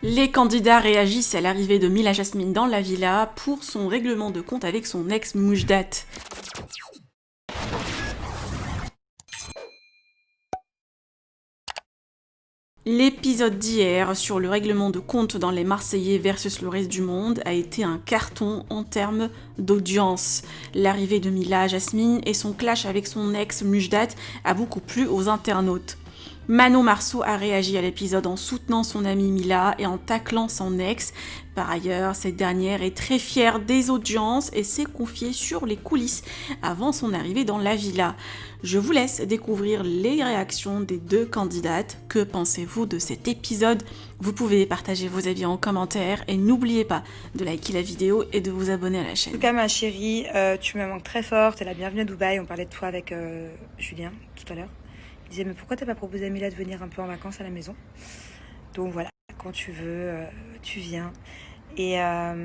Les candidats réagissent à l'arrivée de Mila Jasmine dans la villa pour son règlement de compte avec son ex Moujdat. L'épisode d'hier sur le règlement de compte dans les Marseillais versus le reste du monde a été un carton en termes d'audience. L'arrivée de Mila Jasmine et son clash avec son ex Moujdat a beaucoup plu aux internautes. Manon Marceau a réagi à l'épisode en soutenant son amie Mila et en taclant son ex. Par ailleurs, cette dernière est très fière des audiences et s'est confiée sur les coulisses avant son arrivée dans la villa. Je vous laisse découvrir les réactions des deux candidates. Que pensez-vous de cet épisode? Vous pouvez partager vos avis en commentaire et n'oubliez pas de liker la vidéo et de vous abonner à la chaîne. En tout cas, ma chérie, tu me manques très fort. T'es la bienvenue à Dubaï. On parlait de toi avec Julien tout à l'heure. Il disait, mais pourquoi t'as pas proposé à Mila de venir un peu en vacances à la maison? Donc voilà, quand tu veux, tu viens. Et voilà,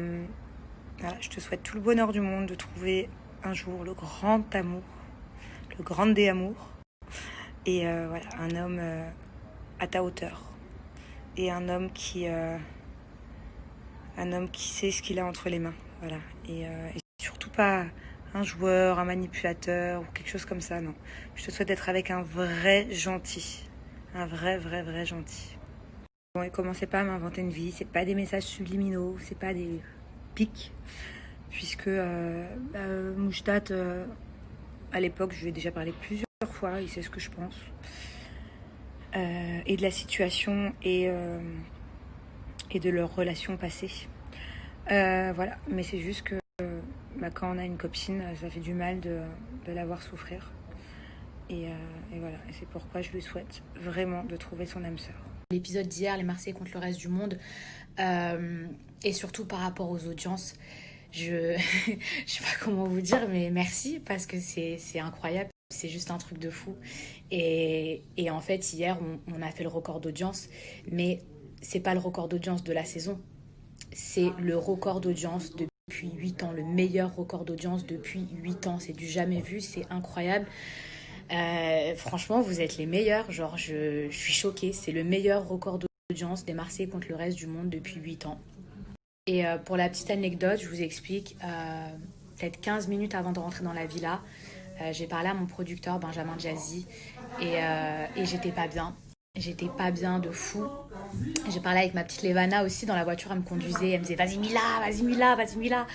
je te souhaite tout le bonheur du monde de trouver un jour le grand amour, le grand des amours. Et voilà, un homme à ta hauteur. Et un homme qui sait ce qu'il a entre les mains. Voilà. Et surtout pas un joueur, un manipulateur ou quelque chose comme ça, non. Je te souhaite d'être avec un vrai gentil. Un vrai gentil. Bon, et commencez pas à m'inventer une vie, c'est pas des messages subliminaux, c'est pas des pics. Puisque Moujdat, à l'époque, je lui ai déjà parlé plusieurs fois, il sait ce que je pense. Et de la situation et de leur relation passée. Voilà, mais c'est juste que quand on a une copine, ça fait du mal de la voir souffrir. Et voilà, et c'est pourquoi je lui souhaite vraiment de trouver son âme sœur. L'épisode d'hier, les Marseillais contre le reste du monde, et surtout par rapport aux audiences, je sais pas comment vous dire, mais merci parce que c'est incroyable. C'est juste un truc de fou. Et en fait, hier, on a fait le record d'audience, mais c'est pas le record d'audience de la saison. C'est le record d'audience depuis 8 ans, le meilleur record d'audience depuis 8 ans. C'est du jamais vu, c'est incroyable. Franchement, vous êtes les meilleurs. Genre, je suis choquée. C'est le meilleur record d'audience des Marseillais contre le reste du monde depuis 8 ans. Et pour la petite anecdote, je vous explique, peut-être 15 minutes avant de rentrer dans la villa, j'ai parlé à mon producteur Benjamin Jazzy et j'étais pas bien. J'étais pas bien de fou. J'ai parlé avec ma petite Levana aussi dans la voiture, elle me conduisait, elle me disait vas-y Mila, vas-y Mila, vas-y Mila.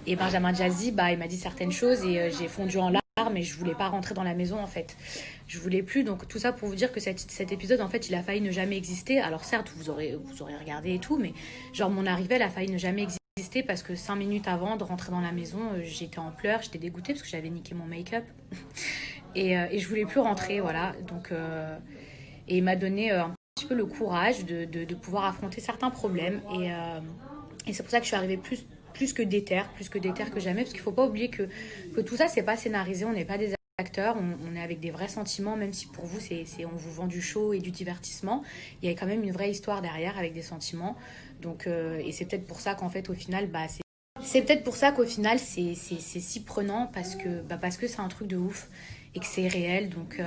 Et Benjamin Jazzy, il m'a dit certaines choses et j'ai fondu en larmes et je voulais pas rentrer dans la maison en fait. Je voulais plus, donc tout ça pour vous dire que cet épisode en fait il a failli ne jamais exister. Alors certes vous aurez regardé et tout, mais genre mon arrivée elle a failli ne jamais exister parce que 5 minutes avant de rentrer dans la maison, j'étais en pleurs, j'étais dégoûtée parce que j'avais niqué mon make-up et je voulais plus rentrer, voilà. Donc et il m'a donné un petit peu le courage de pouvoir affronter certains problèmes et c'est pour ça que je suis arrivée plus que déterre que jamais, parce qu'il ne faut pas oublier que tout ça c'est pas scénarisé, on n'est pas des acteurs, on est avec des vrais sentiments, même si pour vous on vous vend du show et du divertissement, il y a quand même une vraie histoire derrière avec des sentiments. Donc et c'est peut-être pour ça qu'en fait au final c'est peut-être pour ça qu'au final c'est si prenant parce que c'est un truc de ouf et que c'est réel. Donc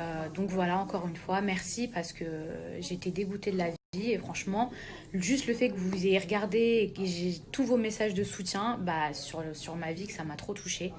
voilà, encore une fois, merci parce que j'étais dégoûtée de la vie et franchement, juste le fait que vous ayez regardé et que j'ai tous vos messages de soutien sur ma vie, que ça m'a trop touchée.